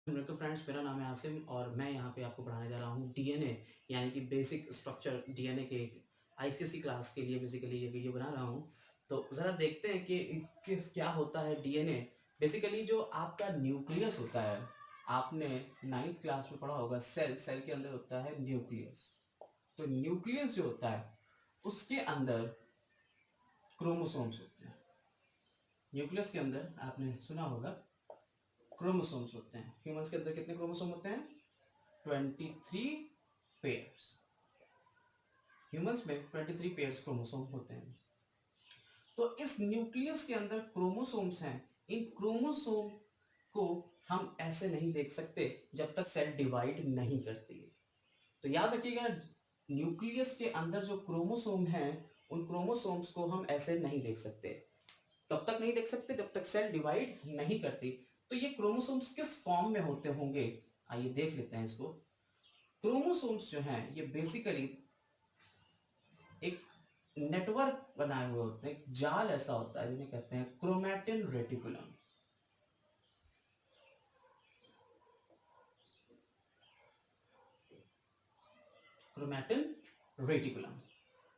Welcome friends, मेरा नाम है आसिम और मैं यहाँ पे आपको पढ़ाने जा रहा हूँ डीएनए यानी कि बेसिक स्ट्रक्चर डीएनए के आईसीएसई क्लास के लिए बेसिकली ये वीडियो बना रहा हूँ। तो ज़रा देखते हैं कि किस क्या होता है डीएनए। बेसिकली जो आपका न्यूक्लियस होता है, आपने 9th क्लास में पढ़ा होगा, सेल सेल के अंदर होता है न्यूक्लियस। तो न्यूक्लियस जो होता है उसके अंदर क्रोमोसोम्स होते हैं। न्यूक्लियस के अंदर आपने सुना होगा क्रोमोसोम्स होते हैं। ह्यूमंस के अंदर कितने क्रोमोसोम होते हैं? 23 पेयर्स। ह्यूमंस में 23 पेयर्स क्रोमोसोम होते हैं। तो इस न्यूक्लियस के अंदर क्रोमोसोम्स हैं। इन क्रोमोसोम को हम ऐसे नहीं देख सकते जब तक सेल डिवाइड नहीं करती है। तो याद रखिएगा, न्यूक्लियस के अंदर जो क्रोमोसोम हैं, उन क्रोमोसोम्स को हम ऐसे नहीं देख सकते। कब तक नहीं देख सकते? जब तक सेल डिवाइड नहीं करती। तो ये क्रोमोसोम्स किस फॉर्म में होते होंगे, आइए देख लेते हैं इसको। क्रोमोसोम्स जो हैं ये बेसिकली एक नेटवर्क बनाए हुए होते हैं, एक जाल ऐसा होता है जिन्हें कहते हैं क्रोमैटिन रेटिकुलम। Chromatin reticulum.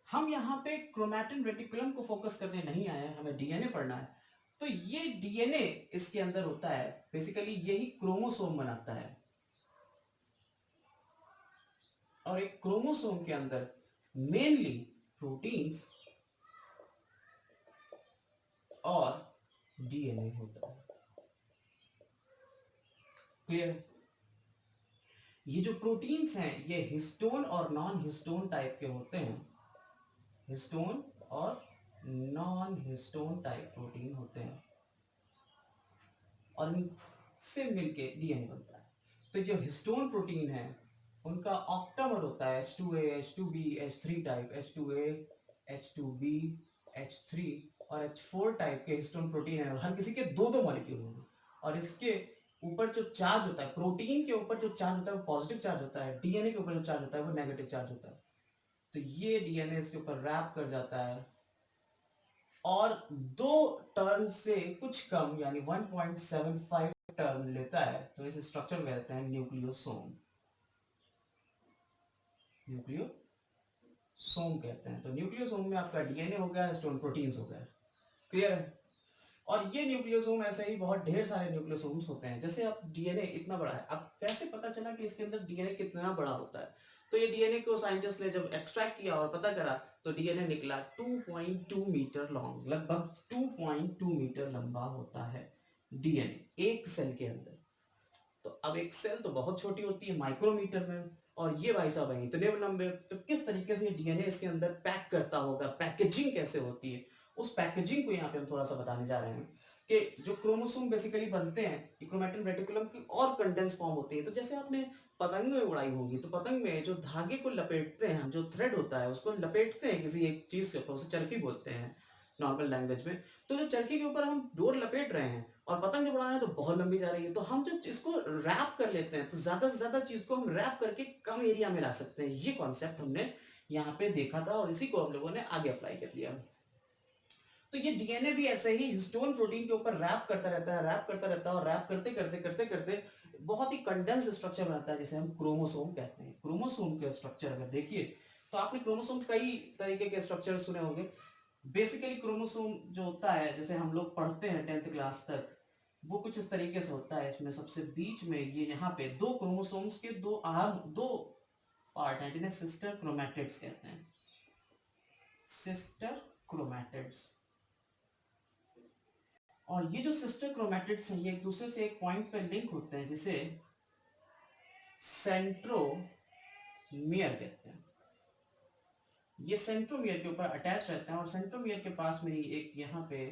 हम यहाँ पे क्रोमैटिन रेटिकुलम को फोकस करने नहीं आए हैं, हमें डीएनए पढ़ना है। तो ये डीएनए इसके अंदर होता है, बेसिकली यही क्रोमोसोम बनाता है। और एक क्रोमोसोम के अंदर मेनली प्रोटीन्स और डीएनए होता है। क्लियर? ये जो प्रोटीन्स हैं ये हिस्टोन और नॉन हिस्टोन टाइप के होते हैं। हिस्टोन और नॉन हिस्टोन टाइप प्रोटीन होते हैं और इनसे मिलके डीएनए बनता है। तो जो हिस्टोन प्रोटीन है उनका ऑक्टामर होता है H2A, H2B, H3 type, H2A, H2B, H3 और H4 टाइप के हिस्टोन प्रोटीन है। और हर किसी के दो दो मॉलिक्यूल होंगे और इसके ऊपर जो चार्ज होता है, प्रोटीन के ऊपर जो चार्ज होता है वो पॉजिटिव चार्ज होता है, डीएनए के ऊपर जो चार्ज होता है वो नेगेटिव चार्ज होता है। तो ये डीएनए इसके ऊपर रैप कर जाता है और दो टर्म से कुछ कम यानी 1.75 टर्म लेता है। तो इस स्ट्रक्चर को कहते हैं न्यूक्लियोसोम। न्यूक्लियोसोम कहते हैं। तो न्यूक्लियोसोम में आपका डीएनए हो गया, हिस्टोन प्रोटीन्स हो गया। क्लियर है? और ये न्यूक्लियोसोम ऐसे ही बहुत ढेर सारे न्यूक्लियोसोम्स होते हैं। जैसे अब डीएनए इतना बड़ा है, अब कैसे पता चला कि इसके अंदर डीएनए कितना बड़ा होता है? तो ये डीएनए को साइंटिस्ट ने जब एक्सट्रैक्ट किया और पता करा तो डीएनए निकला 2.2 मीटर लॉन्ग, लगभग 2.2 मीटर लंबा होता है डीएनए एक सेल के अंदर। तो अब एक सेल तो बहुत छोटी होती है माइक्रोमीटर में, और ये भाई साहब हैं इतने लंबे। तो किस तरीके से डीएनए इसके अंदर पैक करता होगा, पैकेजिंग कैसे होती है, उस पैकेजिंग को यहाँ पे हम थोड़ा सा बताने जा रहे हैं कि जो क्रोमोसोम बेसिकली बनते हैं क्रोमैटिन रेटिकुलम की और कंडेंस फॉर्म होती है। तो जैसे आपने पतंग में उड़ाई होगी, तो पतंग में जो धागे को लपेटते हैं, जो थ्रेड होता है उसको लपेटते हैं किसी एक चीज के ऊपर, उसे चरखी बोलते हैं नॉर्मल लैंग्वेज में। तो जो चरखी के ऊपर हम डोर लपेट रहे हैं और पतंग जब उड़ा रहे हैं तो बहुत लंबी जा रही है, तो हम जब इसको रैप कर लेते हैं तो ज्यादा से ज्यादा चीज को हम रैप करके कम एरिया में ला सकते हैं। ये कॉन्सेप्ट हमने यहाँ पे देखा था और इसी को हम लोगों ने आगे अप्लाई कर लिया। तो ये डीएनए भी ऐसे ही हिस्टोन प्रोटीन के ऊपर रैप करता रहता है, रैप करता रहता है और रैप करते करते करते करते बहुत ही कंडेंस स्ट्रक्चर बनाता है जिसे हम क्रोमोसोम कहते हैं। क्रोमोसोम के स्ट्रक्चर अगर देखिए तो आपने क्रोमोसोम कई तरीके के स्ट्रक्चर सुने होंगे। बेसिकली क्रोमोसोम जो होता है, जैसे हम लोग पढ़ते हैं 10th क्लास तक, वो कुछ इस तरीके से होता है। इसमें सबसे बीच में ये यहाँ पे दो क्रोमोसोम्स के दो पार्ट हैं जिन्हें सिस्टर क्रोमैटिड्स कहते हैं। Sister chromatids. और ये जो सिस्टर क्रोमैटिड्स हैं ये एक दूसरे से एक पॉइंट पे लिंक होते हैं जिसे सेंट्रोमियर कहते हैं। ये सेंट्रोमियर के ऊपर अटैच रहते हैं और सेंट्रोमियर के पास में ही एक यहाँ पे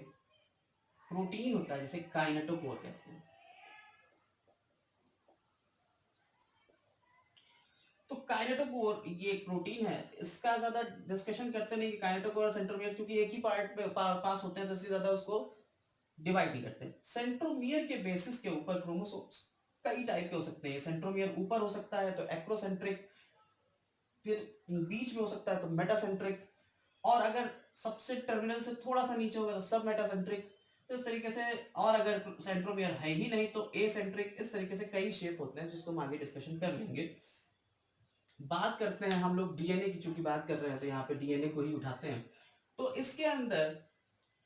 प्रोटीन होता है जिसे काइनेटोकोर कहते हैं। तो काइनेटोकोर ये एक प्रोटीन है, इसका ज्यादा डिस्कशन करते नहीं कि काइनेटोकोर और सेंट्रोमियर क्योंकि एक ही पार्ट पे पास होते हैं तो इसलिए ज्यादा उसको डिवाइड नहीं करते। सेंट्रोमियर के बेसिस के ऊपर क्रोमोसोम्स कई टाइप के हो सकते हैं। सेंट्रोमियर ऊपर हो सकता है तो एक्रोसेंट्रिक, फिर बीच में हो सकता है तो मेटासेंट्रिक, और अगर सबसे टर्मिनल से थोड़ा सा नीचे होगा तो सब मेटासेंट्रिक, तो इस तरीके से, और अगर सेंट्रोमियर है ही नहीं तो ए सेंट्रिक, इस तरीके से कई शेप होते हैं जिसको हम आगे डिस्कशन कर लेंगे। बात करते हैं हम लोग डीएनए की, चूंकि बात कर रहे हैं तो यहाँ पे डीएनए को ही उठाते हैं। तो इसके अंदर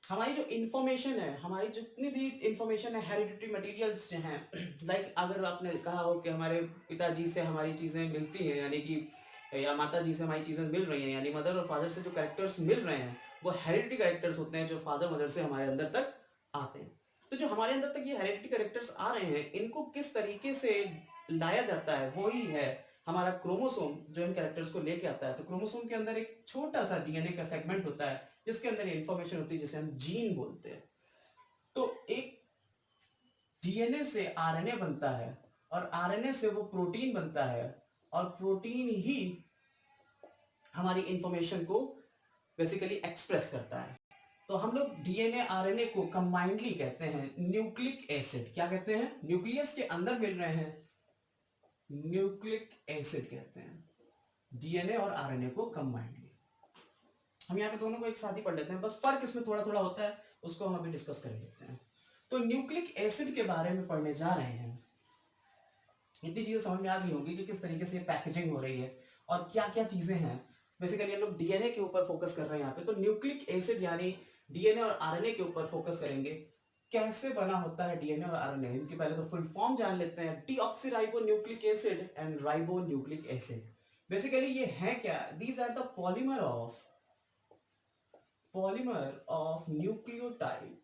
हमारी जो इंफॉर्मेशन है, हमारी जितनी भी इंफॉर्मेशन है, हेरिडिटरी मटेरियल्स हैं, लाइक अगर आपने कहा हो कि हमारे पिताजी से हमारी चीजें मिलती हैं, यानी कि या माता जी से हमारी चीजें मिल रही हैं, यानी मदर और फादर से जो कैरेक्टर्स मिल रहे हैं वो हेरिडिटरी कैरेक्टर्स होते हैं जो फादर मदर से हमारे अंदर तक आते हैं। तो जो हमारे अंदर तक ये हेरिडिटरी कैरेक्टर्स आ रहे हैं, इनको किस तरीके से लाया जाता है, वो ही है हमारा क्रोमोसोम जो इन कैरेक्टर्स को लेके आता है। तो क्रोमोसोम के अंदर एक छोटा सा डीएनए का सेगमेंट होता है जिसके अंदर इंफॉर्मेशन होती है जिसे हम जीन बोलते हैं। तो एक डीएनए से आरएनए बनता है और आरएनए से वो प्रोटीन बनता है और प्रोटीन ही हमारी इंफॉर्मेशन को बेसिकली एक्सप्रेस करता है। तो हम लोग डीएनए आरएनए को कंबाइंडली कहते हैं न्यूक्लिक एसिड। क्या कहते हैं? न्यूक्लियस के अंदर मिल रहे हैं, न्यूक्लिक एसिड कहते हैं डीएनए और आरएनए को कंबाइंडली। हम यहाँ पे दोनों को एक साथ ही पढ़ लेते हैं, बस फर्क इसमें थोड़ा थोड़ा होता है, उसको हम अभी डिस्कस कर लेते हैं। तो न्यूक्लिक एसिड के बारे में पढ़ने जा रहे हैं। इतनी चीजें समझ में आ गई होगी कि किस तरीके से पैकेजिंग हो रही है और क्या क्या चीजें हैं। बेसिकली हम लोग डीएनए के ऊपर फोकस कर रहे हैं यहाँ पे। तो न्यूक्लिक एसिड यानी डीएनए और आरएनए के ऊपर फोकस करेंगे। कैसे बना होता है डीएनए और आरएनए, इनकी पहले तो फुल फॉर्म जान लेते हैं। Deoxyribonucleic acid and ribonucleic acid. Basically ये है क्या? These are the polymer of nucleotide.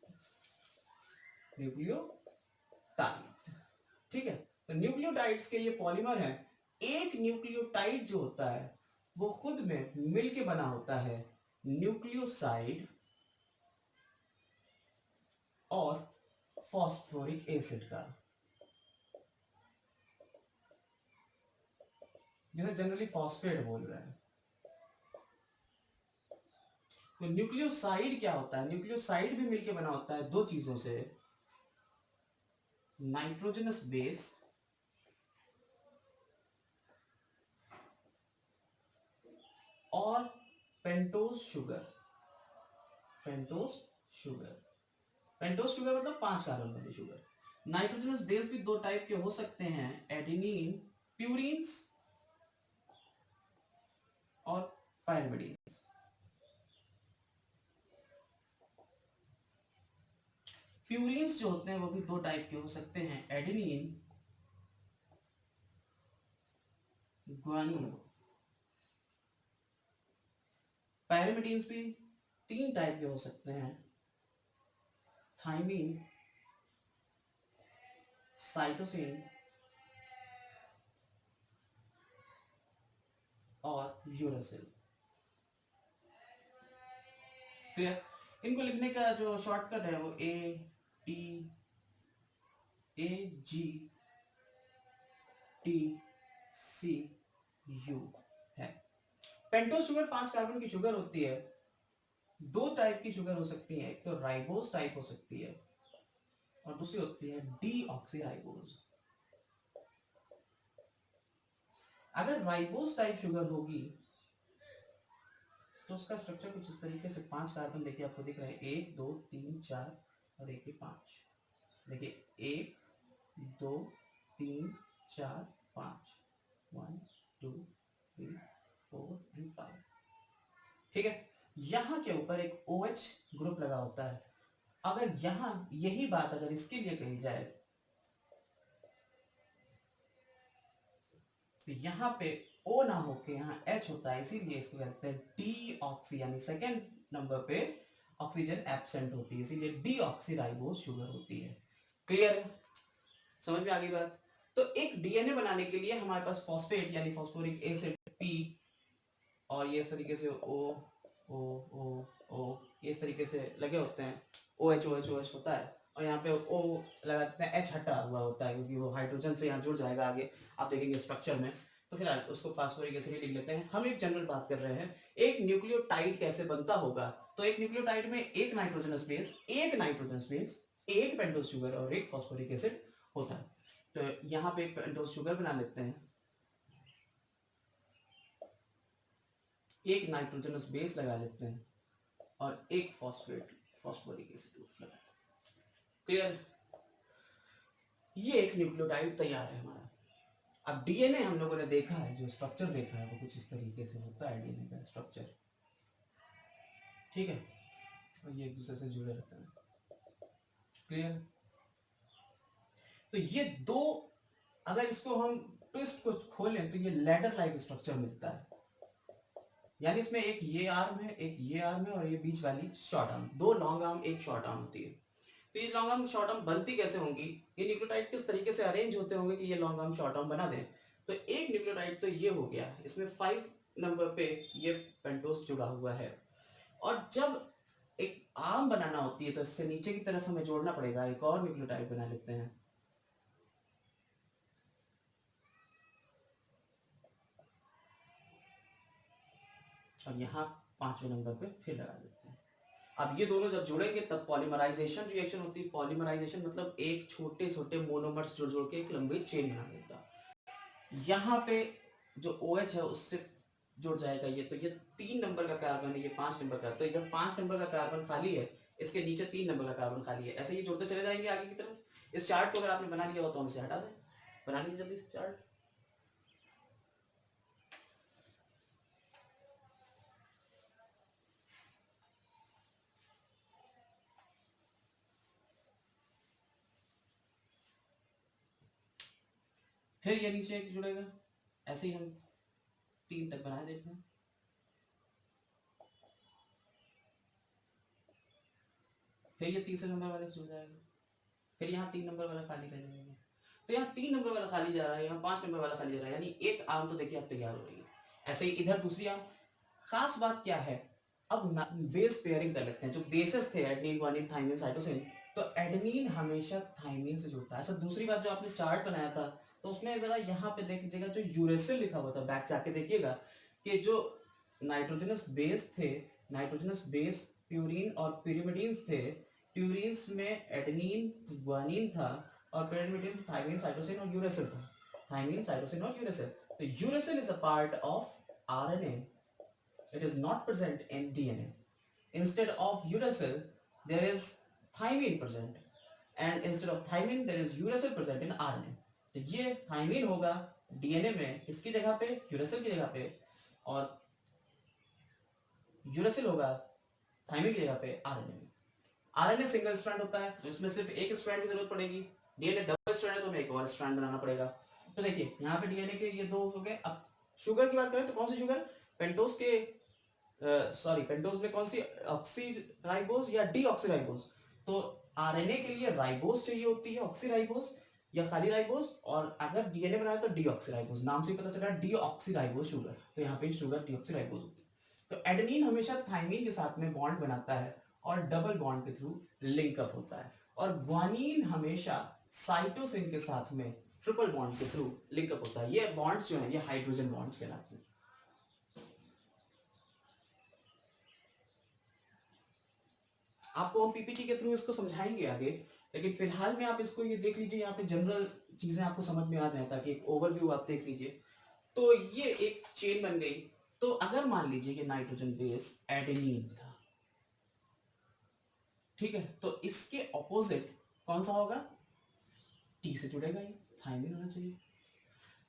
ठीक है, तो न्यूक्लियोटाइड्स के ये पॉलीमर हैं। एक न्यूक्लियोटाइड जो होता है वो खुद में मिलके बना होता है न्यूक्लियोसाइड और फॉस्फोरिक एसिड का, जिन्हें जनरली फॉस्फेट बोल रहे हैं। तो न्यूक्लियोसाइड क्या होता है? न्यूक्लियोसाइड भी मिलके बना होता है दो चीजों से, नाइट्रोजनस बेस और पेंटोज शुगर। पेंटोज शुगर मतलब 5 कार्बन वाली शुगर। नाइट्रोजनस बेस भी दो टाइप के हो सकते हैं, एडेनिन प्यूरिन्स और पायरिमिडीन्स। प्यूरिन्स जो होते हैं वो भी दो टाइप के हो सकते हैं, एडेनिन ग्वानिन। पायरिमिडीन्स भी 3 टाइप के हो सकते हैं, थाइमिन, साइटोसिन और यूरासिल। क्लियर? इनको लिखने का जो शॉर्टकट है वो AGTCU है। पेंटोज शुगर 5 कार्बन की शुगर होती है। दो टाइप की शुगर हो सकती है, एक तो राइबोज टाइप हो सकती है और दूसरी होती है डीऑक्सीराइबोज। अगर राइबोज टाइप शुगर होगी तो उसका स्ट्रक्चर कुछ इस तरीके से, 5 कार्बन देखिए आपको दिख रहे हैं, 1 2 3 4 और 1 5। देखिए 1 2 3 4 5, 1 2 3 4 एंड 5। ठीक है, यहां के ऊपर एक OH ग्रुप लगा होता है। अगर यहां यही बात अगर इसके लिए कही जाए तो यहां पे O ना होके यहां H होता है, इसीलिए इसको कहते हैं डीऑक्सी, यानी सेकेंड नंबर पे ऑक्सीजन एब्सेंट होती है, इसीलिए डीऑक्सीराइबोज शुगर होती है। क्लियर है? समझ में आ गई बात? तो एक डीएनए बनाने के लिए हमारे पास फॉस्फेट यानी फॉस्फोरिक एसिड P और ये इस तरीके से O ये इस तरीके से लगे होते हैं, OH होता है और यहाँ पे O लगाते हैं, H हटा हुआ होता है क्योंकि वो हाइड्रोजन से यहाँ जुड़ जाएगा आगे, आप देखेंगे स्ट्रक्चर में। तो फिलहाल उसको फास्फोरिक एसिड लिख लेते हैं। हम एक जनरल बात कर रहे हैं, एक न्यूक्लियोटाइड कैसे बनता होगा। तो एक न्यूक्लियोटाइड में एक नाइट्रोजनस बेस, एक पेंटोज शुगर और एक फॉस्फोरिक एसिड होता है। तो यहाँ पे एक पेंटोज शुगर बना लेते हैं, एक नाइट्रोजनस बेस लगा लेते हैं और एक फॉस्फोरिक एसिड लगा लेते हैं। क्लियर? ये एक न्यूक्लियोटाइड तैयार है हमारा। अब डीएनए हम लोगों ने देखा है, जो स्ट्रक्चर देखा है वो कुछ इस तरीके से होता है डीएनए का स्ट्रक्चर, ठीक है, और ये एक दूसरे से जुड़े रहते हैं। क्लियर? तो ये दो, अगर इसको हम ट्विस्ट को खोलें तो ये लैडर लाइक स्ट्रक्चर मिलता है, यानी इसमें एक ये आर्म है, एक ये आर्म है, और ये बीच वाली शॉर्ट आर्म, दो लॉन्ग आर्म एक शॉर्ट आर्म होती है। तो ये लॉन्ग आर्म शॉर्ट आर्म बनती कैसे होंगी, ये न्यूक्लियोटाइड किस तरीके से अरेंज होते होंगे कि ये लॉन्ग आर्म शॉर्ट आर्म बना दें? तो एक न्यूक्लियोटाइड तो ये हो गया, इसमें 5 नंबर पे ये पेंटोस जुड़ा हुआ है, और जब एक आर्म बनाना होती है तो इससे नीचे की तरफ हमें जोड़ना पड़ेगा, एक और न्यूक्लियोटाइड बना लेते हैं। और यहाँ 5वें नंबर पे फिर लगा देते हैं। अब ये दोनों जब जुड़ेंगे तब पॉलीमराइजेशन रिएक्शन होती है। पॉलीमराइजेशन मतलब एक छोटे छोटे मोनोमर्स जुड़ जुड़ के एक लंबी चेन बना देता है। यहाँ पे जो OH है उससे जुड़ जाएगा ये, तो ये 3 नंबर का कार्बन है, ये 5 नंबर का, तो इधर 5 नंबर का कार्बन खाली है, इसके नीचे 3 नंबर का कार्बन खाली है, ऐसे ही जुड़ते चले जाएंगे आगे की तरफ। इस चार्ट को अगर आपने बना लिया हो तो हम इसे हटा दें, बना लीजिए जल्दी से चार्ट। फिर ये नीचे एक जुड़ेगा, ऐसे ही हम 3 तक बनाए देखते हैं। फिर ये तीसरे नंबर वाले जुड़ जाएगा, फिर यहाँ 3 नंबर वाला खाली रह जाएगा, तो यहाँ 3 नंबर वाला खाली जा रहा है, यहाँ 5 नंबर वाला खाली जा रहा है, यानी एक आर्म तो देखिए अब तैयार हो रही है। ऐसे ही इधर दूसरी आर्म। खास बात क्या है, अब बेस पेयरिंग कर लेते हैं। जो बेसेस थे एडेनिन ग्वानिन थाइमिन साइटोसिन, तो एडेनिन हमेशा थाइमिन से जुड़ता है। ऐसा दूसरी बात, जो आपने चार्ट बनाया था तो उसमें जरा यहाँ पे देख लीजिएगा, जो यूरेसिल लिखा हुआ था, बैक जाके देखिएगा कि जो नाइट्रोजनस बेस थे, नाइट्रोजनस बेस प्यूरिन और pyrimidines थे, प्यूरिन्स में एडेनिन ग्वानिन था और pyrimidine थाइमिन साइटोसिन और यूरेसिल था, थाइमिन साइटोसिन और यूरेसिल। तो uracil is a part of RNA, it is not present in DNA. Instead of uracil, there is thymine present, and instead of thymine, there is uracil present in RNA. तो ये thymine होगा DNA में किसकी जगह पे, uracil की जगह पे, और uracil होगा thymine की जगह पे RNA में। RNA सिंगल स्ट्रैंड होता है, तो इसमें सिर्फ एक स्ट्रैंड की जरूरत पड़ेगी। DNA डबल स्ट्रैंड है तो हमें एक और स्ट्रैंड बनाना पड़ेगा। तो देखिए यहाँ पे DNA के ये 2 हो गए। अब शुगर की बात करें तो कौन सी शुगर, पेंटोस के पेंटोस में कौन सी, ऑक्सीराइबोस या डीऑक्सीराइबोस? तो आरएनए के लिए राइबोस चाहिए होती है, ऑक्सीराइबोस या खाली राइबोस, और अगर डीएनए बनाए तो डीऑक्सीराइबोस। नाम से पता चल रहा है डीऑक्सीराइबोस शुगर, तो यहाँ पे शुगर डीऑक्सीराइबोस होती है। तो एडेनिन हमेशा थाइमिन के साथ में बॉन्ड बनाता है और डबल बॉन्ड के थ्रू लिंकअप होता है, और ग्वानिन हमेशा साइटोसिन के साथ में ट्रिपल बॉन्ड के थ्रू लिंकअप होता है। ये बॉन्ड्स जो है ये हाइड्रोजन बॉन्ड्स कहलाते हैं। आपको हम पीपीटी के थ्रू इसको समझाएंगे आगे, लेकिन फिलहाल में आप इसको ये देख लीजिए, यहाँ पे जनरल चीजें आपको समझ में आ जाए, ताकि एक ओवरव्यू आप देख लीजिए। तो ये एक चेन बन गई। तो अगर मान लीजिए कि नाइट्रोजन बेस एडेनिन था, ठीक है, तो इसके ऑपोजिट कौन सा होगा, टी से जुड़ेगा, ये थाइमिन होना चाहिए।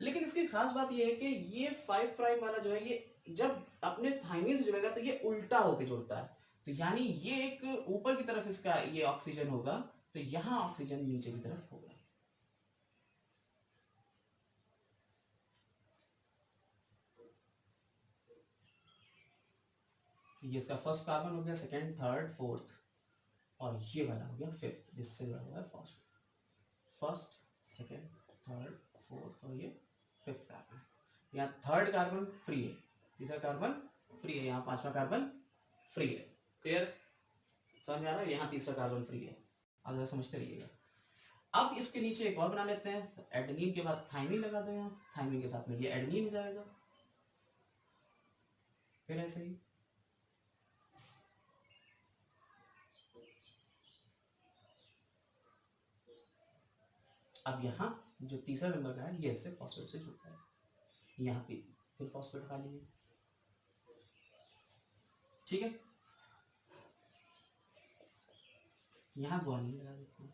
लेकिन इसकी खास बात ये है कि ये 5 प्राइम वाला जो है, ये जब अपने थाइमिन से जुड़ेगा तो ये उल्टा होके जुड़ता है, तो यानी ये एक ऊपर की तरफ इसका ये ऑक्सीजन होगा, तो यहां ऑक्सीजन नीचे की तरफ होगा। ये इसका फर्स्ट कार्बन हो गया, सेकंड, थर्ड, फोर्थ, और ये वाला हो गया फिफ्थ, जिससे जुड़ा हुआ है फर्स्ट, सेकंड, थर्ड, फोर्थ, और ये फिफ्थ कार्बन। यहाँ थर्ड कार्बन फ्री है, तीसरा कार्बन फ्री है, यहाँ 5वां कार्बन फ्री है। क्लियर? समझ में आ रहा है? यहाँ तीसरा कार्बन फ्री है, आप जरा समझते रहिएगा। अब इसके नीचे एक और बना लेते हैं, तो एडेनिन के बाद थाइमिन लगा दो, यहाँ थाइमिन के साथ में ये एडेनिन हो जाएगा, फिर ऐसे ही। अब यहाँ जो तीसरा नंबर का है ये इससे फॉस्फेट से जुड़ता है, यहाँ पे फिर फॉस्फेट खाली है, ठीक है। यहाँ ग्वानिन लगा देते हैं,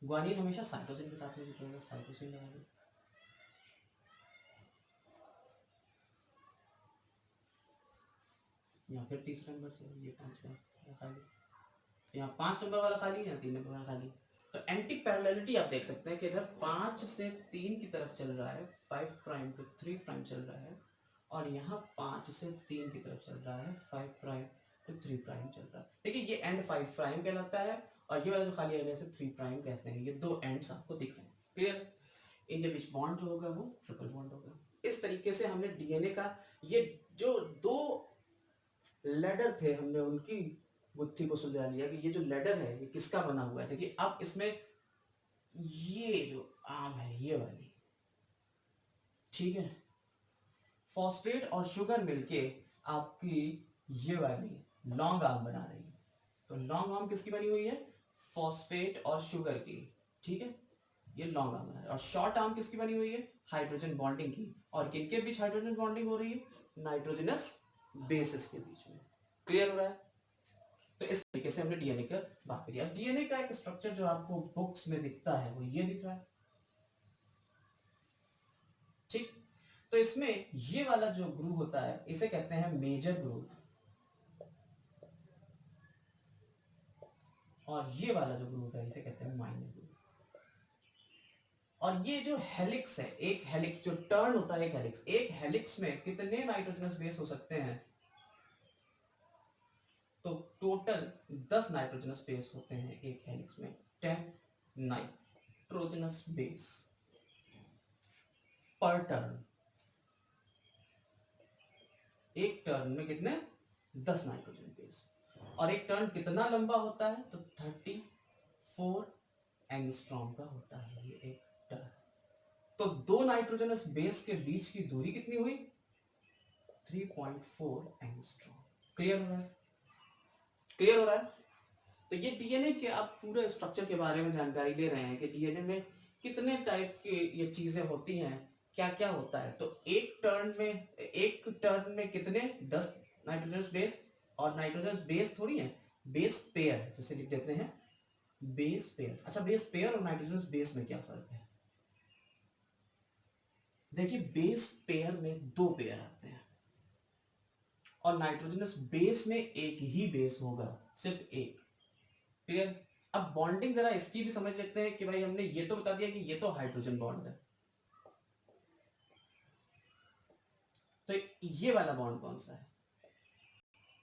ग्वानिन हमेशा साइटोसिन के साथ में जुड़ेगा, साइटोसिन लगा दो। यहाँ फिर तीसरा नंबर से ये 5 खाली, यहाँ 5 नंबर वाला खाली, यहाँ 3 नंबर वाला खाली। तो एंटी पैरेललिटी आप देख सकते हैं कि इधर 5 से 3 की तरफ चल रहा है, 5 प्राइम टू 3 प्राइम चल रहा है, और यहाँ 5 से 3 की तरफ चल रहा है, 5 प्राइम टू 3 प्राइम चल रहा है। देखिए ये एंड 5 प्राइम कहलाता है, और ये वाला जो खाली एरिया से 3 प्राइम कहते हैं। ये दो एंड्स आपको दिख रहे हैं, क्लियर। इनके बीच बॉन्ड जो होगा वो ट्रिपल बॉन्ड होगा। इस तरीके से हमने डीएनए का ये जो दो लेडर थे, हमने उनकी गुत्थी को सुलझा लिया कि ये जो लेडर है ये किसका बना हुआ है। देखिए अब इसमें ये जो आर्म है ये वाली, ठीक है, फॉस्फेट और शुगर मिलके आपकी ये वाली लॉन्ग आर्म बना रही है। तो लॉन्ग आर्म किसकी बनी हुई है? फॉस्फेट और शुगर की, ठीक है, ये लॉन्ग आर्म है। और शॉर्ट आर्म किसकी बनी हुई है? हाइड्रोजन बॉन्डिंग की। और किनके बीच हाइड्रोजन बॉन्डिंग हो रही है? नाइट्रोजनस बेसिस के बीच में। क्लियर हो रहा है? तो इस तरीके से हमने डीएनए का बात करी। अब डीएनए का एक स्ट्रक्चर जो आपको बुक्स में दिखता है वो ये दिख रहा है, ठीक। तो इसमें ये वाला जो ग्रुव होता है इसे कहते हैं मेजर ग्रुव, और ये वाला जो ग्रुव है इसे कहते हैं माइनर ग्रुव। और ये जो हेलिक्स है, एक हेलिक्स जो टर्न होता है, एक हेलिक्स में कितने नाइट्रोजनस बेस हो सकते हैं? तो टोटल 10 नाइट्रोजनस बेस होते हैं एक हेलिक्स में, 10 नाइट्रोजनस बेस पर टर्न। एक टर्न में कितने? 10 नाइट्रोजन बेस। और एक टर्न कितना लंबा होता है? तो 34 एंगस्ट्रॉम का होता है ये एक टर्न। तो दो नाइट्रोजनस बेस के बीच की दूरी कितनी हुई? 3.4 एंगस्ट्रॉम। क्लियर हो रहा है? क्लियर हो रहा है? तो ये डीएनए के आप पूरे स्ट्रक्चर के बारे में जानकारी ले रहे हैं कि डीएनए में कितने टाइप की ये चीजें होती हैं, क्या क्या होता है। तो एक टर्न में कितने? 10 नाइट्रोजनस बेस। और नाइट्रोजनस बेस थोड़ी है, बेस पेयर है, जैसे लिख देते हैं बेस पेयर। अच्छा, बेस पेयर और नाइट्रोजनस बेस में क्या फर्क है? देखिए बेस पेयर में 2 पेयर आते हैं, और नाइट्रोजनस बेस में एक ही बेस होगा, सिर्फ एक। क्लियर? अब बॉन्डिंग जरा इसकी भी समझ लेते हैं कि भाई हमने ये तो बता दिया कि ये तो हाइड्रोजन बॉन्ड है, तो ये वाला बॉन्ड कौन सा है?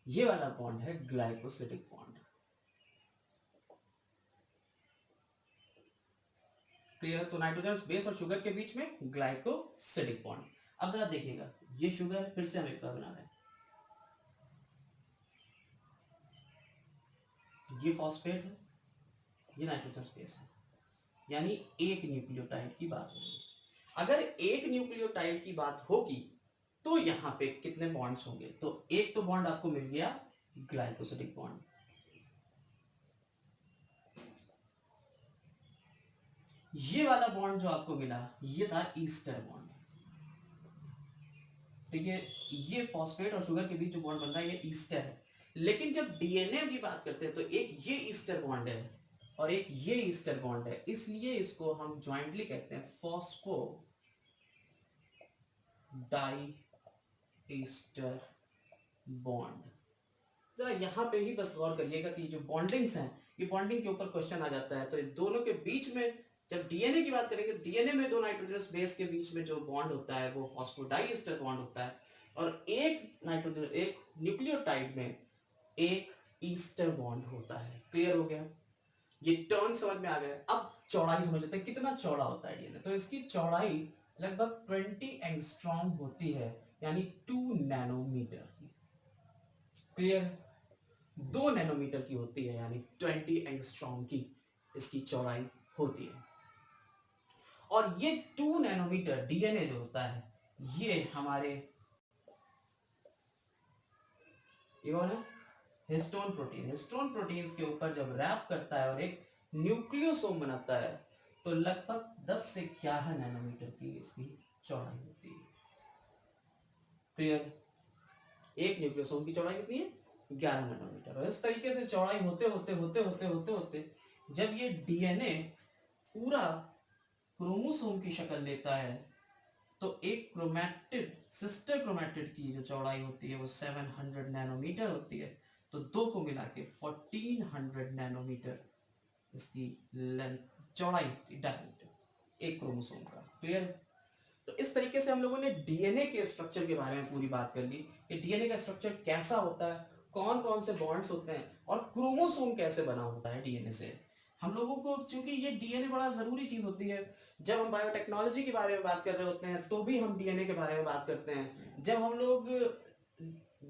ये वाला बॉन्ड है ग्लाइकोसिडिक बॉन्ड। क्लियर? तो नाइट्रोजन बेस और शुगर के बीच में ग्लाइकोसिडिक बॉन्ड। अब जरा देखिएगा, ये शुगर है, फिर से हम एक बार बना रहे हैं, ये फॉस्फेट है, ये नाइट्रोजन बेस है, यानी एक न्यूक्लियोटाइड की बात हो रही है। अगर एक न्यूक्लियोटाइड की बात होगी तो यहां पे कितने बॉन्ड्स होंगे? तो एक तो बॉन्ड आपको मिल गया ग्लाइकोसिडिक बॉन्ड, ये वाला बॉन्ड जो आपको मिला ये था ईस्टर बॉन्ड। तो ये फॉस्फेट और शुगर के बीच जो बॉन्ड बन रहा है ये ईस्टर है। लेकिन जब डीएनए की बात करते हैं तो एक ये ईस्टर बॉन्ड है और एक ये ईस्टर बॉन्ड है, इसलिए इसको हम ज्वाइंटली कहते हैं फॉस्फो डाई ईस्टर बॉन्ड। जरा यहां पे ही बस गौर करिएगा कि जो बॉन्डिंग्स हैं, ये बॉन्डिंग के ऊपर क्वेश्चन आ जाता है। तो इन दोनों के बीच में जब डीएनए की बात करेंगे, डीएनए में दो नाइट्रोजनस बेस के बीच में जो बॉन्ड होता है वो फॉस्फोडाइएस्टर बॉन्ड होता है, और एक न्यूक्लियोटाइड में एक ईस्टर बॉन्ड होता है। क्लियर हो गया? ये टर्म समझ में आ गया। अब चौड़ाई समझ लेते हैं, कितना चौड़ा होता है डीएनए। तो इसकी चौड़ाई लगभग 20 एंगस्ट्रॉम होती है, यानी 2 नैनोमीटर की। क्लियर? 2 नैनोमीटर की होती है, यानी 20 एंगस्ट्रॉम की इसकी चौड़ाई होती है। और ये 2 नैनोमीटर डीएनए जो होता है ये हमारे हिस्टोन प्रोटीन्स के ऊपर जब रैप करता है और एक न्यूक्लियोसोम बनाता है तो लगभग 10 से 11 नैनोमीटर की इसकी चौड़ाई होती है। क्लियर? एक न्यूक्लियोसोम की चौड़ाई कितनी है? 11 नैनोमीटर। और इस तरीके से चौड़ाई होते होते होते होते होते होते जब ये डीएनए पूरा क्रोमोसोम की शक्ल लेता है तो एक क्रोमैटिड, सिस्टर क्रोमैटिड की जो चौड़ाई होती है वो 700 नैनोमीटर होती है। तो दो को मिला के 1400 नैनोमीटर इसकी लेंथ, चौड़ाई होती है, डायमीटर एक क्रोमोसोम का। क्लियर? तो इस तरीके से हम लोगों ने डीएनए के स्ट्रक्चर के बारे में पूरी बात कर ली कि डीएनए का स्ट्रक्चर कैसा होता है, कौन कौन से बॉन्ड्स होते हैं और क्रोमोसोम कैसे बना होता है डीएनए से। हम लोगों को, चूंकि ये डीएनए बड़ा जरूरी चीज होती है, जब हम बायोटेक्नोलॉजी के बारे में बात कर रहे होते हैं तो भी हम डीएनए के बारे में बात करते हैं, जब हम लोग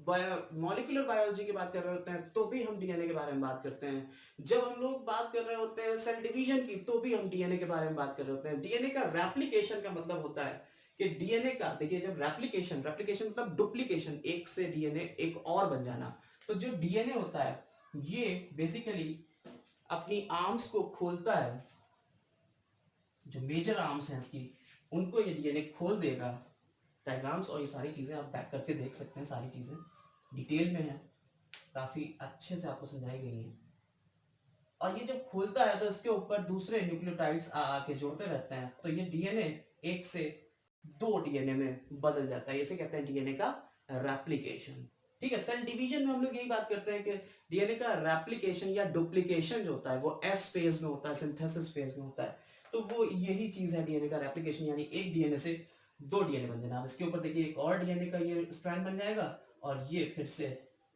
मॉलिक्यूलर बायोलॉजी की बात कर रहे होते हैं तो भी हम डीएनए के बारे में बात करते हैं, जब हम लोग बात कर रहे होते हैं सेल डिवीजन की तो भी हम डीएनए के बारे में बात कर रहे होते हैं। डीएनए का रेप्लिकेशन का मतलब होता है कि डीएनए का, देखिए जब रेप्लिकेशन, रेप्लिकेशन मतलब डुप्लीकेशन, एक से डीएनए एक और बन जाना। तो जो डीएनए होता है ये बेसिकली अपनी आर्म्स को खोलता है, जो मेजर आर्म्स हैं इसकी उनको ये डीएनए खोल देगा। डायग्राम्स और ये सारी चीजें आप बैक करके देख सकते हैं, सारी चीजें डिटेल में है, काफी अच्छे से आपको समझाई गई हैं। और ये जब खोलता है तो इसके ऊपर दूसरे न्यूक्लियोटाइड्स आके जोड़ते रहते हैं, तो ये डीएनए एक से दो डीएनए में बदल जाता है। इसे कहते हैं डीएनए का रेप्लिकेशन। ठीक है, सेल डिवीजन में हम लोग यही बात करते हैं कि डीएनए का रेप्लिकेशन या डुप्लीकेशन जो होता है वो एस फेज में होता है, सिंथेसिस फेज में होता है। तो वो यही चीज है डीएनए का रेप्लिकेशन, यानी एक डीएनए से दो डीएनए बन जाना। अब इसके ऊपर देखिए एक और डीएनए का ये स्ट्रैंड बन जाएगा और ये फिर से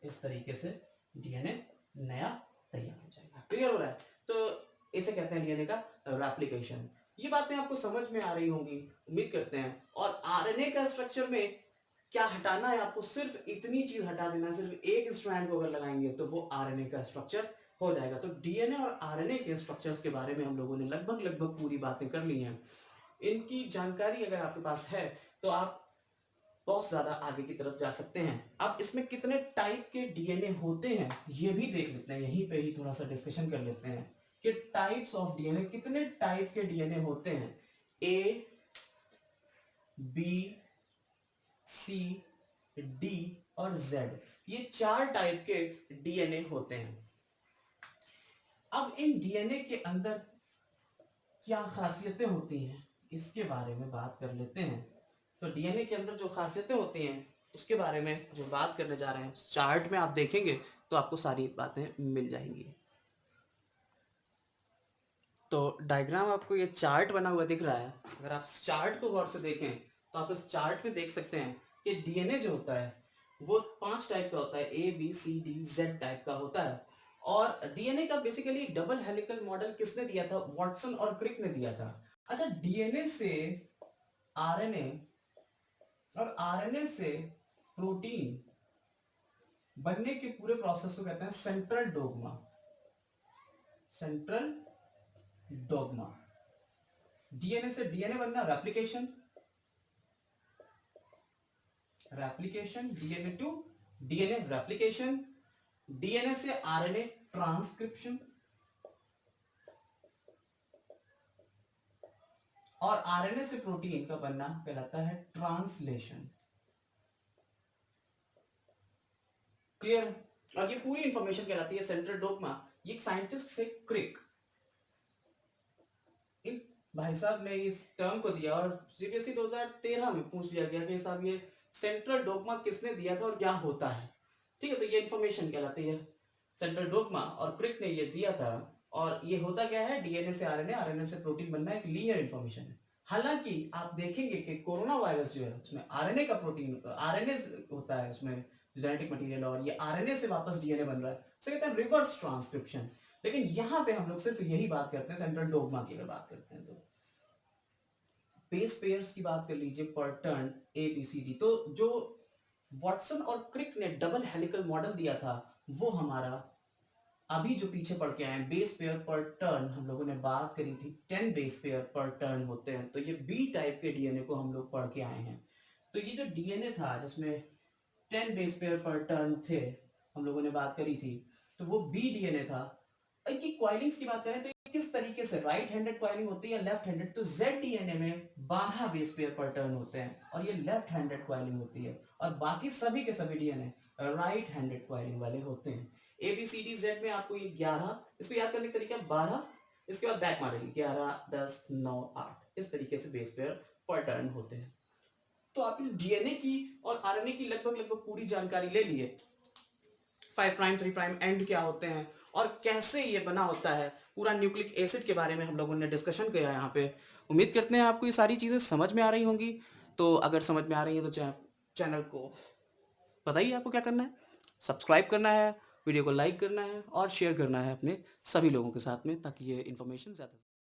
इस तरीके से डीएनए नया तैयार हो जाएगा। क्लियर हो रहा है? तो इसे कहते हैं डीएनए का रेप्लिकेशन। ये बातें आपको समझ में आ रही होंगी, उम्मीद करते हैं। और आरएनए का स्ट्रक्चर में क्या हटाना है आपको, सिर्फ इतनी चीज हटा देना है, सिर्फ एक स्ट्रैंड को अगर लगाएंगे तो वो आरएनए का स्ट्रक्चर हो जाएगा। तो डीएनए और आरएनए के स्ट्रक्चर्स के बारे में हम लोगों ने लगभग पूरी बातें कर ली हैं। इनकी जानकारी अगर आपके पास है तो आप बहुत ज्यादा आगे की तरफ जा सकते हैं। अब इसमें कितने टाइप के डीएनए होते हैं ये भी देख लेते हैं, यहीं पे ही थोड़ा सा डिस्कशन कर लेते हैं कि टाइप्स ऑफ डीएनए, कितने टाइप के डीएनए होते हैं। ए, बी, सी, डी और जेड, ये चार टाइप के डीएनए होते हैं। अब इन डीएनए के अंदर क्या खासियतें होती हैं इसके बारे में बात कर लेते हैं। तो डीएनए के अंदर जो खासियतें होती हैं उसके बारे में जो बात करने जा रहे हैं, चार्ट में आप देखेंगे तो आपको सारी बातें मिल जाएंगी। तो डायग्राम आपको ये चार्ट बना हुआ दिख रहा है, अगर आप इस चार्ट को गौर से देखें तो आप इस चार्ट में देख सकते हैं कि डीएनए जो होता है वो 5 टाइप का होता है, A B C D Z type का होता है। और डीएनए का बेसिकली डबल हेलिकल मॉडल किसने दिया था? वॉटसन और क्रिक ने दिया था। अच्छा, डीएनए से आरएनए और आरएनए से प्रोटीन बनने के पूरे प्रोसेस को कहते हैं central dogma. Central dogma. DNA से डीएनए बनना, replication, replication, DNA to DNA replication, DNA से आरएनए ट्रांसक्रिप्शन, और आरएनए से प्रोटीन का बनना कहलाता है ट्रांसलेशन। क्लियर? और ये पूरी इंफॉर्मेशन कहलाती है सेंट्रल डोग्मा। ये एक साइंटिस्ट थे क्रिक, इन भाई साहब ने इस टर्म को दिया और सीबीएसई 2013 में पूछ लिया गया कि साहब ये सेंट्रल डोग्मा किसने दिया था और क्या होता है। ठीक है, तो ये इंफॉर्मेशन कहलाती है सेंट्रल डोग्मा और क्रिक ने ये दिया था। और ये होता क्या है? डीएनए से आरएनए, आरएनए से प्रोटीन बनना एक लीनियर इंफॉर्मेशन है। हालांकि आप देखेंगे कि कोरोना वायरस जो है उसमें आरएनए का प्रोटीन, आरएनए होता है उसमें जेनेटिक मटेरियल, और ये आरएनए से वापस डीएनए बन रहा है, उसे कहते हैं रिवर्स ट्रांसक्रिप्शन। लेकिन यहां पे हम लोग सिर्फ यही बात करते हैं सेंट्रल डोग्मा की अगर बात करते हैं तो। बेस पेयर्स की बात कर लीजिए पर turn A B C D, तो जो वॉटसन और क्रिक ने डबल हेलिकल मॉडल दिया था वो हमारा अभी जो पीछे पढ़ के आए, बेस पेयर पर टर्न हम लोगों ने बात करी थी, 10 बेस पेयर पर टर्न होते हैं। तो ये बी टाइप के डीएनए को हम लोग पढ़ के आए हैं। तो ये जो डीएनए था जिसमें 10 बेस पेयर पर टर्न थे, हम लोगों ने बात करी थी, तो वो बी डीएनए था। इनकी क्वाइलिंग्स की बात करें तो किस तरीके से राइट हैंडेड क्वाइलिंग होती है या लेफ्ट हैंडेड? तो जेड डीएनए में 12 बेस पेयर पर टर्न होते हैं और ये लेफ्ट हैंडेड क्वाइलिंग होती है, और बाकी सभी के सभी डीएनए राइट हैंडेड क्वाइलिंग वाले होते हैं। A B C D Z में आपको ये 11, इसको याद करने का तरीका 12 इसके बाद बैक मारेंगे 11, 10, 9, 8 इस तरीके से बेस पेयर पर टर्न होते हैं। तो आपने डीएनए की और आरएनए की लगभग लगभग पूरी जानकारी ले ली है। 5 प्राइम 3 प्राइम एंड क्या होते हैं और कैसे ये बना होता है, पूरा न्यूक्लिक एसिड के बारे में हम लोगों ने डिस्कशन किया यहाँ पे। उम्मीद करते हैं आपको ये सारी चीज़ें समझ में आ रही होंगी। तो अगर समझ में आ रही है तो चैनल को बताइए आपको क्या करना है, सब्सक्राइब करना है, वीडियो को लाइक करना है और शेयर करना है अपने सभी लोगों के साथ में, ताकि ये इन्फॉर्मेशन ज़्यादा